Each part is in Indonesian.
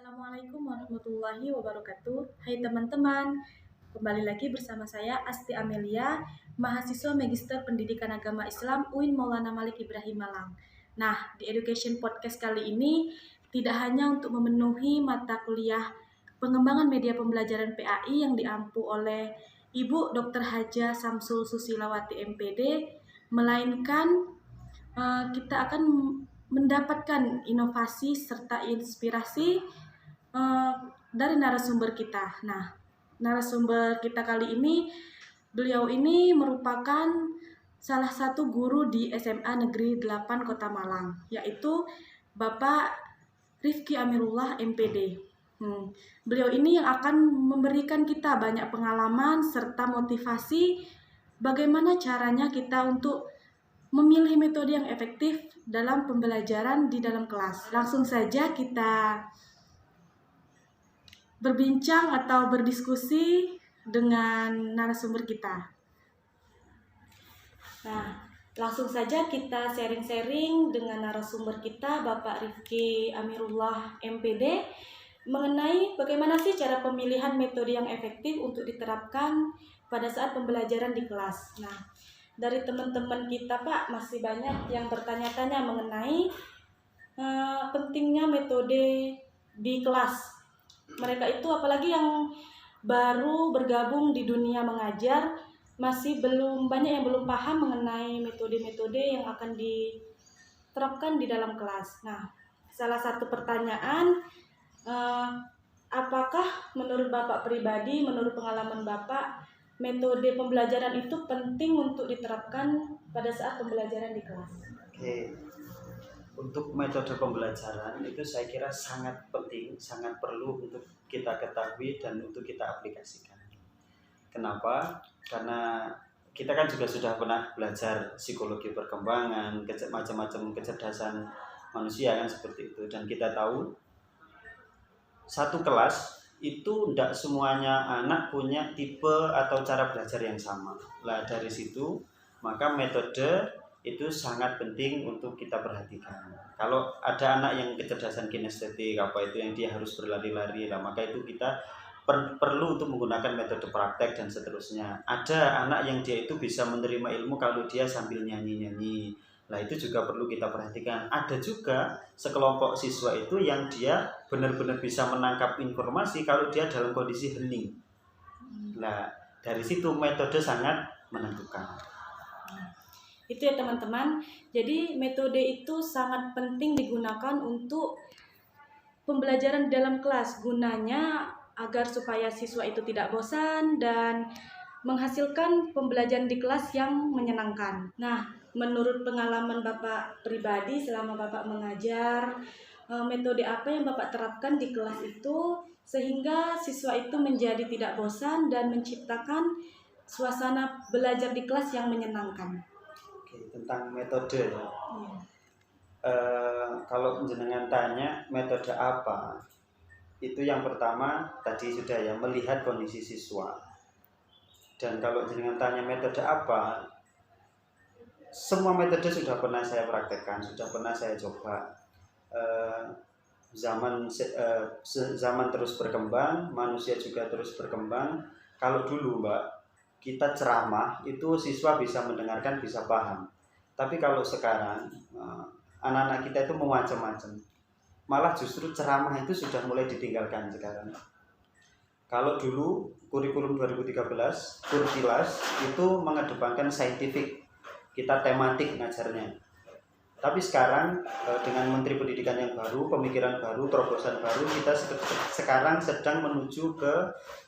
Assalamualaikum warahmatullahi wabarakatuh. Hai teman-teman, kembali lagi bersama saya Asti Amelia, mahasiswa Magister Pendidikan Agama Islam UIN Maulana Malik Ibrahim Malang. Nah, di Education Podcast kali ini tidak hanya untuk memenuhi mata kuliah pengembangan media pembelajaran PAI yang diampu oleh Ibu Dr. Haja Samsul Susilawati MPD, melainkan kita akan mendapatkan inovasi serta inspirasi dari narasumber kita. Nah, narasumber kita kali ini, beliau ini merupakan salah satu guru di SMA Negeri 8 Kota Malang, yaitu Bapak Rifki Amirullah MPD. Beliau ini yang akan memberikan kita banyak pengalaman serta motivasi bagaimana caranya kita untuk memilih metode yang efektif dalam pembelajaran di dalam kelas. Langsung saja kita berbincang atau berdiskusi dengan narasumber kita. Nah, langsung saja kita sharing-sharing dengan narasumber kita, Bapak Rifki Amirullah MPD, mengenai bagaimana sih cara pemilihan metode yang efektif untuk diterapkan pada saat pembelajaran di kelas. Nah, dari teman-teman kita, Pak, masih banyak yang bertanya-tanya mengenai pentingnya metode di kelas. Mereka itu apalagi yang baru bergabung di dunia mengajar, masih banyak yang belum paham mengenai metode-metode yang akan diterapkan di dalam kelas. Nah, salah satu pertanyaan, apakah menurut Bapak pribadi, menurut pengalaman Bapak, metode pembelajaran itu penting untuk diterapkan pada saat pembelajaran di kelas? Oke, untuk metode pembelajaran itu saya kira sangat penting, sangat perlu untuk kita ketahui dan untuk kita aplikasikan. Kenapa? Karena kita kan juga sudah pernah belajar psikologi perkembangan, macam-macam kecerdasan manusia kan seperti itu, dan kita tahu satu kelas itu tidak semuanya anak punya tipe atau cara belajar yang sama. Lah dari situ maka metode itu sangat penting untuk kita perhatikan. Kalau ada anak yang kecerdasan kinestetik apa itu yang dia harus berlari-lari, lah maka itu kita perlu untuk menggunakan metode praktek dan seterusnya. Ada anak yang dia itu bisa menerima ilmu kalau dia sambil nyanyi-nyanyi. Nah itu juga perlu kita perhatikan. Ada juga sekelompok siswa itu yang dia benar-benar bisa menangkap informasi kalau dia dalam kondisi hening. Nah dari situ metode sangat menentukan. Itu ya teman-teman. Jadi metode itu sangat penting digunakan untuk pembelajaran dalam kelas. Gunanya agar supaya siswa itu tidak bosan dan menghasilkan pembelajaran di kelas yang menyenangkan. Nah, menurut pengalaman Bapak pribadi selama Bapak mengajar, metode apa yang Bapak terapkan di kelas itu sehingga siswa itu menjadi tidak bosan dan menciptakan suasana belajar di kelas yang menyenangkan? Oke, tentang metode ya. Kalau jenengan tanya metode apa, itu yang pertama tadi sudah ya, melihat kondisi siswa. Dan kalau jenengan tanya metode apa, semua metode sudah pernah saya praktekkan, sudah pernah saya coba. Zaman terus berkembang, manusia juga terus berkembang. Kalau dulu Mbak, kita ceramah itu siswa bisa mendengarkan, bisa paham. Tapi kalau sekarang anak-anak kita itu macam-macam. Malah justru ceramah itu sudah mulai ditinggalkan sekarang. Kalau dulu kurikulum 2013 Kurtilas itu mengedepankan saintifik, kita tematik ngajarnya. Tapi sekarang dengan Menteri Pendidikan yang baru, pemikiran baru, terobosan baru, kita sekarang sedang menuju ke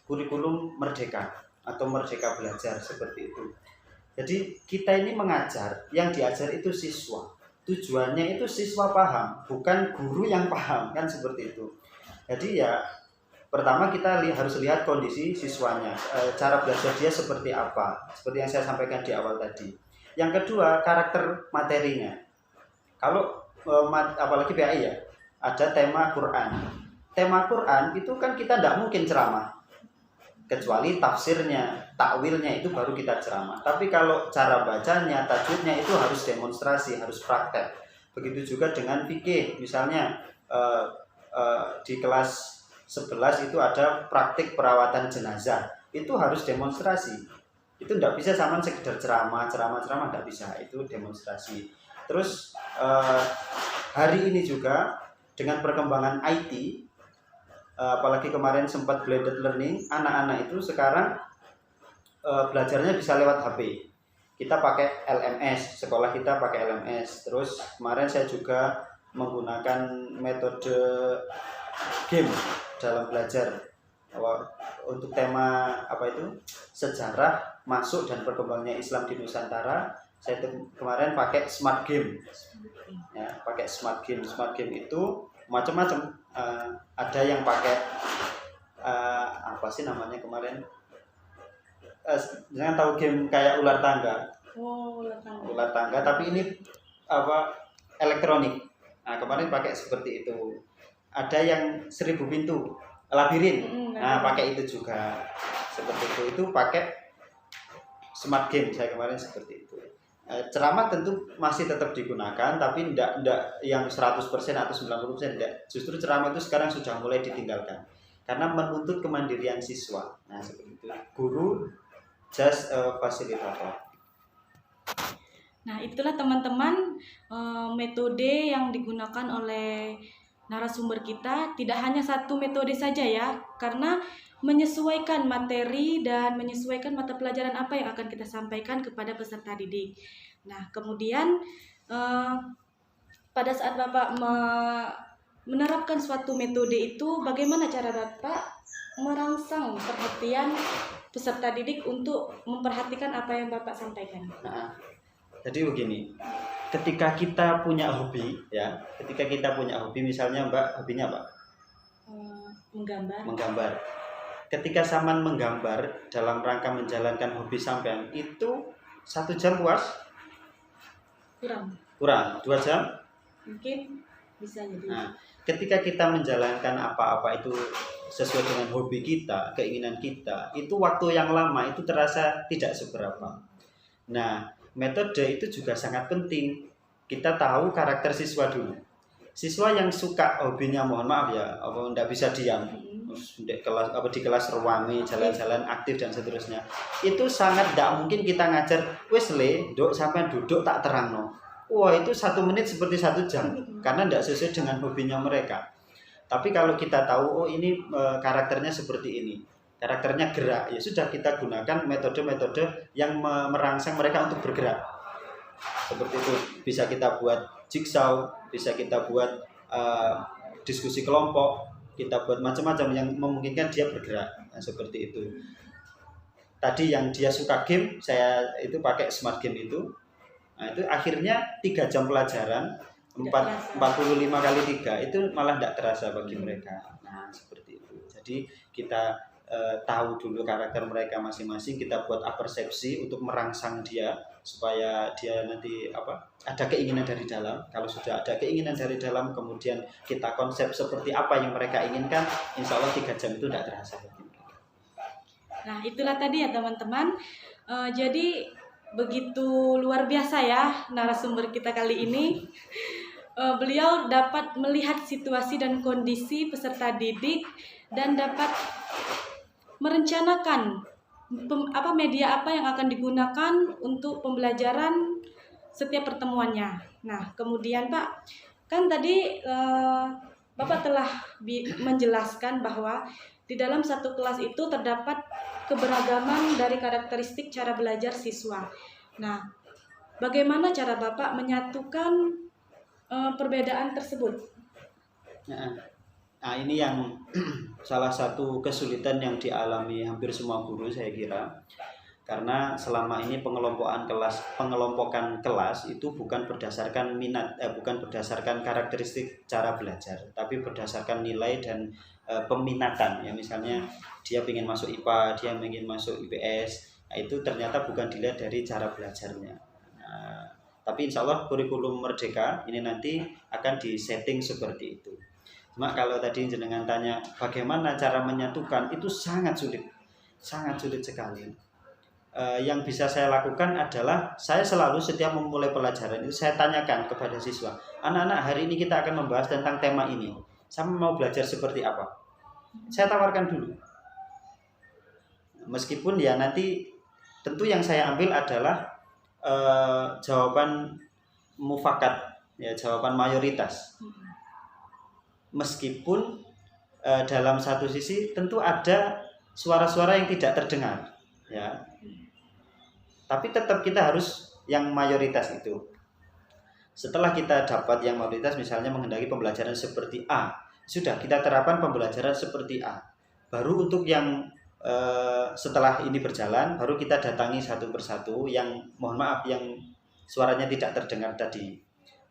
kurikulum merdeka atau merdeka belajar seperti itu. Jadi kita ini mengajar, yang diajar itu siswa. Tujuannya itu siswa paham, bukan guru yang paham, kan seperti itu. Jadi ya pertama kita harus lihat kondisi siswanya, cara belajar dia seperti apa, seperti yang saya sampaikan di awal tadi. Yang kedua, karakter materinya. Kalau apalagi PAI ya, ada tema Quran. Tema Quran itu kan kita tidak mungkin ceramah, kecuali tafsirnya, takwilnya itu baru kita ceramah. Tapi kalau cara bacanya, tajwidnya itu harus demonstrasi, harus praktek. Begitu juga dengan fikih, misalnya di kelas 11 itu ada praktik perawatan jenazah, itu harus demonstrasi. Itu tidak bisa sama sekedar ceramah tidak bisa, itu demonstrasi. Terus hari ini juga dengan perkembangan IT, apalagi kemarin sempat blended learning, anak-anak itu sekarang belajarnya bisa lewat HP. Kita pakai LMS, sekolah kita pakai LMS. Terus kemarin saya juga menggunakan metode game dalam belajar untuk tema apa itu sejarah masuk dan berkembangnya Islam di Nusantara. Saya kemarin pakai smart game, ya, pakai smart game. Smart game itu macam-macam. Ada yang pakai apa sih namanya kemarin? Jangan tahu game kayak ular tangga. Oh, ular tangga. Ular tangga, tapi ini apa elektronik. Nah, kemarin pakai seperti itu. Ada yang 1000 pintu, labirin. Nah, pakai itu juga. Seperti itu. Itu pakai smart game saya kemarin seperti itu. Ceramah tentu masih tetap digunakan, tapi tidak yang 100% atau 90% tidak. Justru ceramah itu sekarang sudah mulai ditinggalkan. Karena menuntut kemandirian siswa. Nah, seperti itu. Guru just fasilitator. Nah, itulah teman-teman metode yang digunakan oleh narasumber kita. Tidak hanya satu metode saja ya, karena menyesuaikan materi dan menyesuaikan mata pelajaran apa yang akan kita sampaikan kepada peserta didik. Nah, kemudian pada saat Bapak menerapkan suatu metode itu, bagaimana cara Bapak merangsang perhatian peserta didik untuk memperhatikan apa yang Bapak sampaikan? Nah, jadi begini, ketika kita punya hobi, ya, misalnya Mbak, hobinya apa? Menggambar. Ketika sampean menggambar dalam rangka menjalankan hobi sampean, itu 1 jam puas? Kurang. 2 jam? Mungkin bisa jadi. Nah, ketika kita menjalankan apa-apa itu sesuai dengan hobi kita, keinginan kita, itu waktu yang lama itu terasa tidak seberapa. Nah, metode itu juga sangat penting. Kita tahu karakter siswa dulu. Siswa yang suka hobinya, mohon maaf ya, tidak bisa diam, di kelas ruangi, jalan-jalan aktif dan seterusnya. Itu sangat tidak mungkin kita ngajar, wes le, dok sampai duduk tak terangno. Wah, itu 1 menit seperti 1 jam, karena tidak sesuai dengan hobinya mereka. Tapi kalau kita tahu, oh ini karakternya seperti ini, karakternya gerak, ya sudah kita gunakan metode-metode yang merangsang mereka untuk bergerak. Seperti itu, bisa kita buat jigsaw, bisa kita buat diskusi kelompok, kita buat macam-macam yang memungkinkan dia bergerak. Nah, seperti itu. Tadi yang dia suka game, saya itu pakai smart game itu. Nah, itu akhirnya 3 jam pelajaran, 45 kali 3 itu malah tidak terasa bagi mereka. Nah, seperti itu. Jadi kita tahu dulu karakter mereka masing-masing, kita buat persepsi untuk merangsang dia supaya dia nanti ada keinginan dari dalam. Kalau sudah ada keinginan dari dalam, kemudian kita konsep seperti apa yang mereka inginkan, insya Allah 3 jam itu tidak terasa bagi mereka. Nah, itulah tadi ya teman-teman. Jadi begitu luar biasa ya narasumber kita kali ini. Beliau dapat melihat situasi dan kondisi peserta didik dan dapat merencanakan media apa yang akan digunakan untuk pembelajaran setiap pertemuannya. Nah, kemudian Pak, kan tadi Bapak telah menjelaskan bahwa di dalam satu kelas itu terdapat keberagaman dari karakteristik cara belajar siswa. Nah, bagaimana cara Bapak menyatukan perbedaan tersebut? Nah, ini yang salah satu kesulitan yang dialami hampir semua guru saya kira. Karena selama ini pengelompokan kelas itu bukan berdasarkan minat, bukan berdasarkan karakteristik cara belajar, tapi berdasarkan nilai dan peminatan. Ya, misalnya dia ingin masuk IPA, dia ingin masuk IPS, nah, itu ternyata bukan dilihat dari cara belajarnya. Nah, tapi insya Allah kurikulum Merdeka ini nanti akan disetting seperti itu. Cuma kalau tadi jenengan tanya bagaimana cara menyatukan, itu sangat sulit sekali. Yang bisa saya lakukan adalah saya selalu setiap memulai pelajaran itu saya tanyakan kepada siswa, anak-anak hari ini kita akan membahas tentang tema ini. sama mau belajar seperti apa. Saya tawarkan dulu. Meskipun ya nanti tentu yang saya ambil adalah jawaban mufakat, ya jawaban mayoritas. Meskipun dalam satu sisi tentu ada suara-suara yang tidak terdengar, ya. Tapi tetap kita harus yang mayoritas itu. Setelah kita dapat yang mayoritas, misalnya menghendaki pembelajaran seperti A, sudah kita terapkan pembelajaran seperti A. Baru untuk yang setelah ini berjalan, baru kita datangi satu persatu yang mohon maaf yang suaranya tidak terdengar tadi.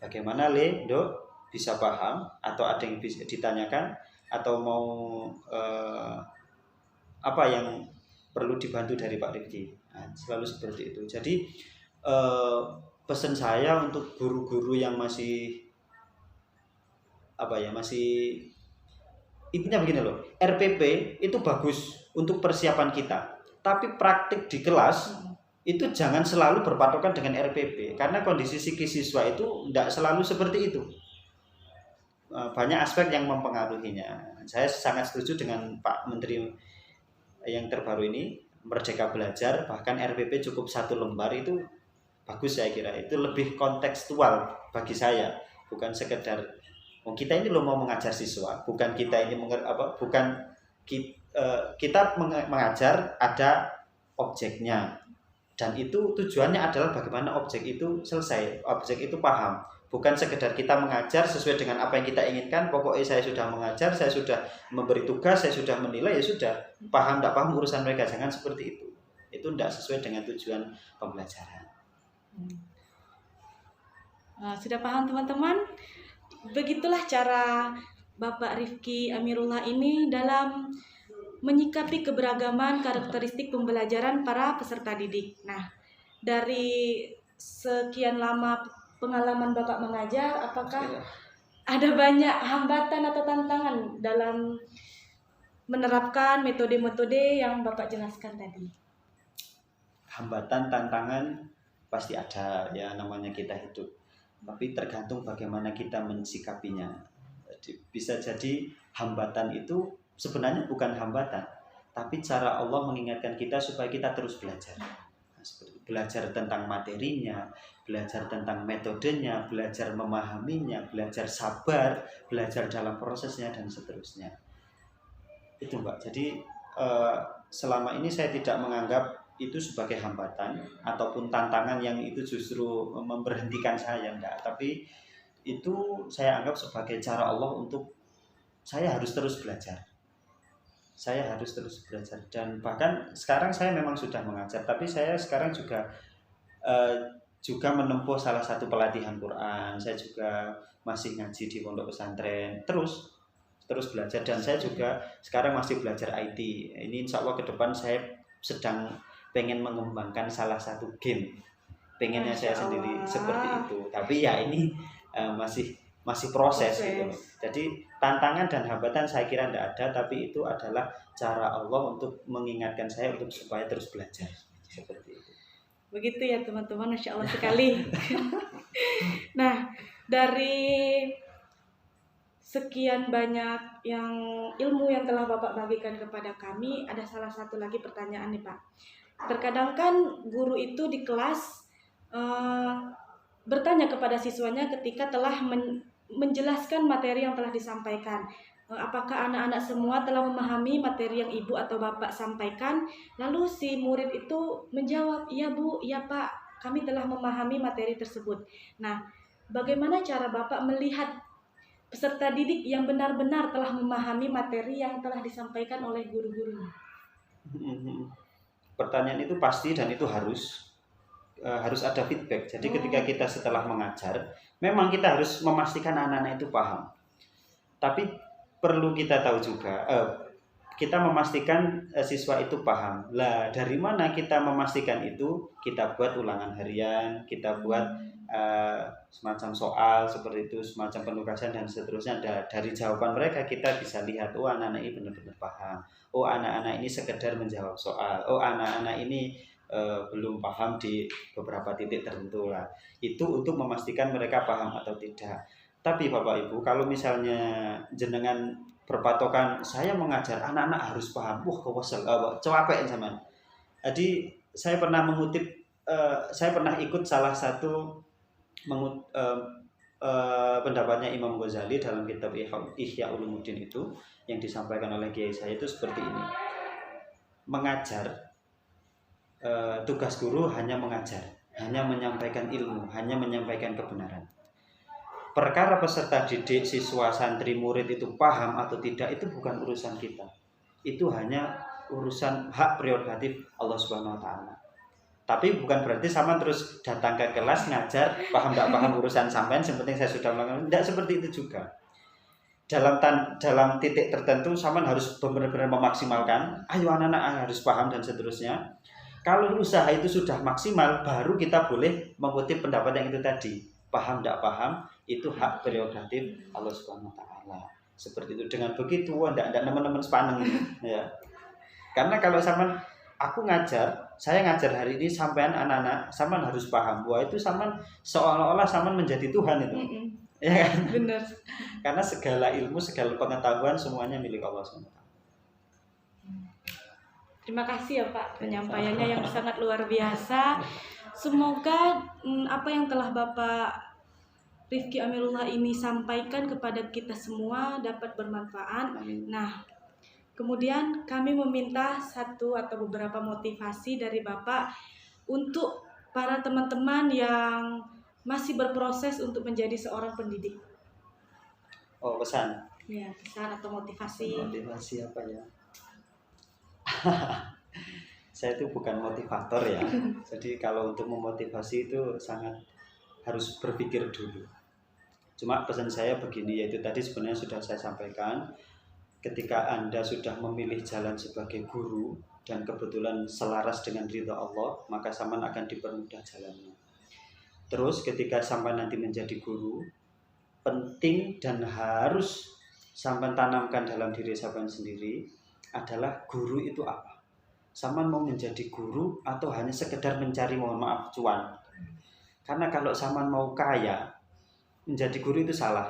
Bagaimana Dok bisa paham atau ada yang bisa ditanyakan atau mau apa yang perlu dibantu dari Pak Rifki. Nah, selalu seperti itu. Jadi pesan saya untuk guru-guru yang masih masih intinya begini loh, RPP itu bagus untuk persiapan kita, tapi praktik di kelas itu jangan selalu berpatokan dengan RPP, karena kondisi psikis siswa itu tidak selalu seperti itu. Banyak aspek yang mempengaruhinya. Saya sangat setuju dengan Pak Menteri yang terbaru ini, Merdeka Belajar, bahkan RPP cukup 1 lembar itu bagus, saya kira itu lebih kontekstual bagi saya, bukan sekedar kita ini loh mau mengajar siswa, bukan kita ini bukan kita mengajar ada objeknya, dan itu tujuannya adalah bagaimana objek itu selesai, objek itu paham, bukan sekedar kita mengajar sesuai dengan apa yang kita inginkan, pokoknya saya sudah mengajar, saya sudah memberi tugas, saya sudah menilai, ya sudah, paham tidak paham urusan mereka, jangan seperti itu tidak sesuai dengan tujuan pembelajaran. Sudah paham teman-teman? Begitulah cara Bapak Rifki Amirullah ini dalam menyikapi keberagaman karakteristik pembelajaran para peserta didik. Nah, dari sekian lama pengalaman Bapak mengajar, apakah ada banyak hambatan atau tantangan dalam menerapkan metode-metode yang Bapak jelaskan tadi? Hambatan, tantangan pasti ada, ya namanya kita hidup. Tapi tergantung bagaimana kita mensikapinya. Jadi, bisa jadi hambatan itu sebenarnya bukan hambatan, tapi cara Allah mengingatkan kita supaya kita terus belajar. Belajar tentang materinya, belajar tentang metodenya, belajar memahaminya, belajar sabar, belajar dalam prosesnya, dan seterusnya. Itu Mbak. Jadi selama ini saya tidak menganggap itu sebagai hambatan ataupun tantangan yang itu justru memberhentikan saya, enggak, tapi itu saya anggap sebagai cara Allah untuk saya harus terus belajar. Saya harus terus belajar, dan bahkan sekarang saya memang sudah mengajar, tapi saya sekarang juga menempuh salah satu pelatihan Quran. Saya juga masih ngaji di pondok pesantren, terus belajar, dan saya juga sekarang masih belajar IT. Ini insya Allah ke depan saya sedang pengen mengembangkan salah satu game, pengennya saya sendiri seperti itu, tapi ya ini masih proses gitu. Jadi tantangan dan hambatan saya kira tidak ada, tapi itu adalah cara Allah untuk mengingatkan saya untuk supaya terus belajar seperti itu. Begitu ya teman-teman, Masya Allah sekali. Nah, dari sekian banyak yang ilmu yang telah Bapak bagikan kepada kami, ada salah satu lagi pertanyaan nih Pak. Terkadang kan guru itu di kelas bertanya kepada siswanya ketika telah menjelaskan materi yang telah disampaikan. Apakah anak-anak semua telah memahami materi yang ibu atau bapak sampaikan? Lalu si murid itu menjawab, iya bu, iya pak, kami telah memahami materi tersebut. Nah, bagaimana cara bapak melihat peserta didik yang benar-benar telah memahami materi yang telah disampaikan oleh guru-gurunya? Pertanyaan itu pasti dan itu harus ada feedback. Jadi ketika kita setelah mengajar, memang kita harus memastikan anak-anak itu paham. Tapi perlu kita tahu juga, kita memastikan siswa itu paham. Lah, dari mana kita memastikan itu? Kita buat ulangan harian, kita buat semacam soal seperti itu, semacam penugasan dan seterusnya. Dari jawaban mereka kita bisa lihat, oh anak-anak ini benar-benar paham. Oh anak-anak ini sekedar menjawab soal. Oh anak-anak ini belum paham di beberapa titik tertentu lah. Itu untuk memastikan mereka paham atau tidak. Tapi Bapak Ibu, kalau misalnya jenengan berpatokan saya mengajar anak-anak harus paham, wah kewesel, capek zaman. Jadi saya pernah ikut salah satu pendapatnya Imam Ghazali dalam kitab Ihya Ulumuddin itu yang disampaikan oleh kiai saya itu seperti ini. Mengajar, tugas guru hanya mengajar, hanya menyampaikan ilmu, hanya menyampaikan kebenaran. Perkara peserta didik, siswa, santri, murid itu paham atau tidak itu bukan urusan kita. Itu hanya urusan hak prerogatif Allah Subhanahu wa taala. Tapi bukan berarti sama terus datang ke kelas ngajar, paham tidak paham urusan sampean, yang penting saya sudah melakukan. Tidak seperti itu juga. Dalam titik tertentu sampean harus benar-benar memaksimalkan. Ayo anak-anak harus paham dan seterusnya. Kalau usaha itu sudah maksimal, baru kita boleh mengutip pendapat yang itu tadi. Paham tidak paham, itu hak prerogatif Allah Subhanahu wa taala. Seperti itu. Dengan begitu, tidak teman-teman sepaneng ya. Karena kalau sampean aku ngajar, saya ngajar hari ini sampean anak-anak, sampean harus paham bahwa itu sampean seolah-olah sampean menjadi Tuhan itu. Ya kan? Benar. Karena segala ilmu, segala pengetahuan semuanya milik Allah SWT. Terima kasih ya Pak, penyampaiannya yang sangat luar biasa. Semoga apa yang telah Bapak Rifki Amirullah ini sampaikan kepada kita semua dapat bermanfaat. Amin. Nah, kemudian kami meminta satu atau beberapa motivasi dari Bapak untuk para teman-teman yang masih berproses untuk menjadi seorang pendidik. Oh, pesan. Ya, pesan atau motivasi. Motivasi apa ya? Saya itu bukan motivator ya. Jadi kalau untuk memotivasi itu sangat harus berpikir dulu. Cuma pesan saya begini, yaitu tadi sebenarnya sudah saya sampaikan. Ketika Anda sudah memilih jalan sebagai guru dan kebetulan selaras dengan ridha Allah, maka sampean akan dipermudah jalannya. Terus ketika sampean nanti menjadi guru, penting dan harus sampean tanamkan dalam diri sampean sendiri adalah guru itu apa? Sampean mau menjadi guru atau hanya sekedar mencari, mohon maaf, cuan? Karena kalau sampean mau kaya, menjadi guru itu salah.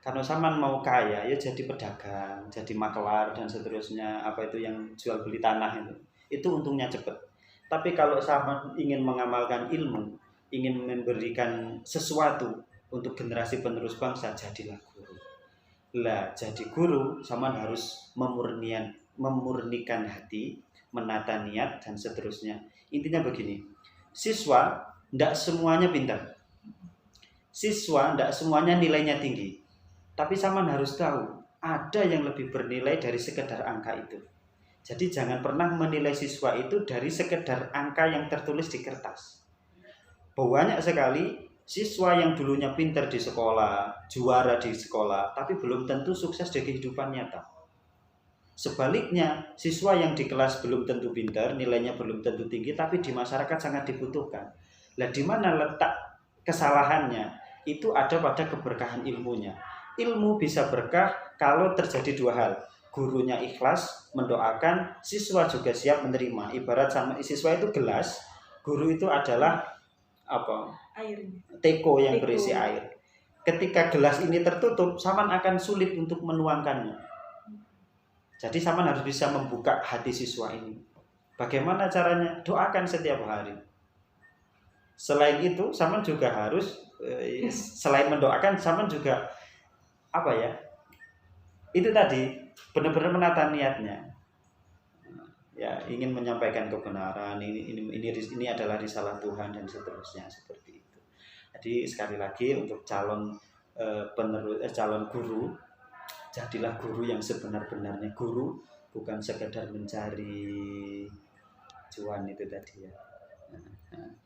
Kalau sampean mau kaya ya jadi pedagang, jadi makelar dan seterusnya, apa itu yang jual beli tanah itu untungnya cepat. Tapi kalau sampean ingin mengamalkan ilmu, ingin memberikan sesuatu untuk generasi penerus bangsa, jadilah guru. Lah jadi guru sampean harus memurnikan hati, menata niat dan seterusnya. Intinya begini, siswa tidak semuanya pintar, siswa tidak semuanya nilainya tinggi. Tapi sampean harus tahu, ada yang lebih bernilai dari sekedar angka itu. Jadi jangan pernah menilai siswa itu dari sekedar angka yang tertulis di kertas. Banyak sekali siswa yang dulunya pintar di sekolah, juara di sekolah, tapi belum tentu sukses di kehidupan nyata. Sebaliknya, siswa yang di kelas belum tentu pintar, nilainya belum tentu tinggi, tapi di masyarakat sangat dibutuhkan. Lah di mana letak kesalahannya? Itu ada pada keberkahan ilmunya. Ilmu bisa berkah kalau terjadi dua hal. Gurunya ikhlas mendoakan, siswa juga siap menerima. Ibarat sama siswa itu gelas, guru itu adalah apa? Air. Teko yang berisi air. Ketika gelas ini tertutup, sampean akan sulit untuk menuangkannya. Jadi sampean harus bisa membuka hati siswa ini. Bagaimana caranya? Doakan setiap hari. Selain itu, sampean juga harus selain mendoakan, sampean juga apa ya? Itu tadi benar-benar menata niatnya. Ya, ingin menyampaikan kebenaran, ini adalah risalah Tuhan dan seterusnya seperti itu. Jadi sekali lagi untuk calon calon guru, jadilah guru yang sebenar-benarnya guru, bukan sekedar mencari cuan itu tadi ya.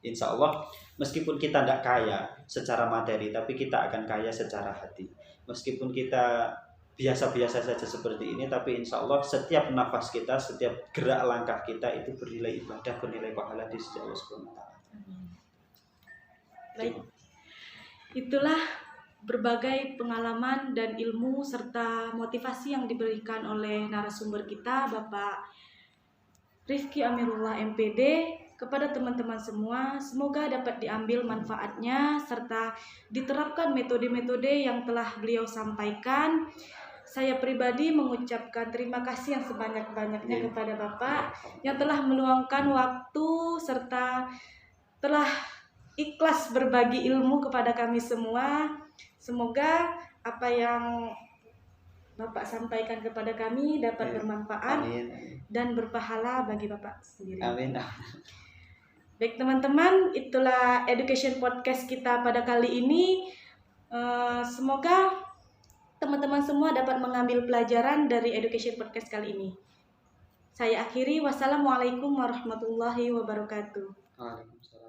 Insya Allah meskipun kita tidak kaya secara materi, tapi kita akan kaya secara hati. Meskipun kita biasa-biasa saja seperti ini, tapi insya Allah setiap nafas kita, setiap gerak langkah kita itu bernilai ibadah, bernilai pahala di sisi Allah Subhanahu wa taala. Baik. Itulah berbagai pengalaman dan ilmu serta motivasi yang diberikan oleh narasumber kita, Bapak Rifki Amirullah MPD. kepada teman-teman semua. Semoga dapat diambil manfaatnya serta diterapkan metode-metode yang telah beliau sampaikan. Saya pribadi mengucapkan terima kasih yang sebanyak-banyaknya kepada Bapak yang telah meluangkan waktu serta telah ikhlas berbagi ilmu kepada kami semua. Semoga apa yang Bapak sampaikan kepada kami dapat bermanfaat dan berpahala bagi Bapak sendiri. Amin. Baik teman-teman, itulah Education Podcast kita pada kali ini. Semoga teman-teman semua dapat mengambil pelajaran dari Education Podcast kali ini. Saya akhiri, wassalamualaikum warahmatullahi wabarakatuh. Waalaikumsalam.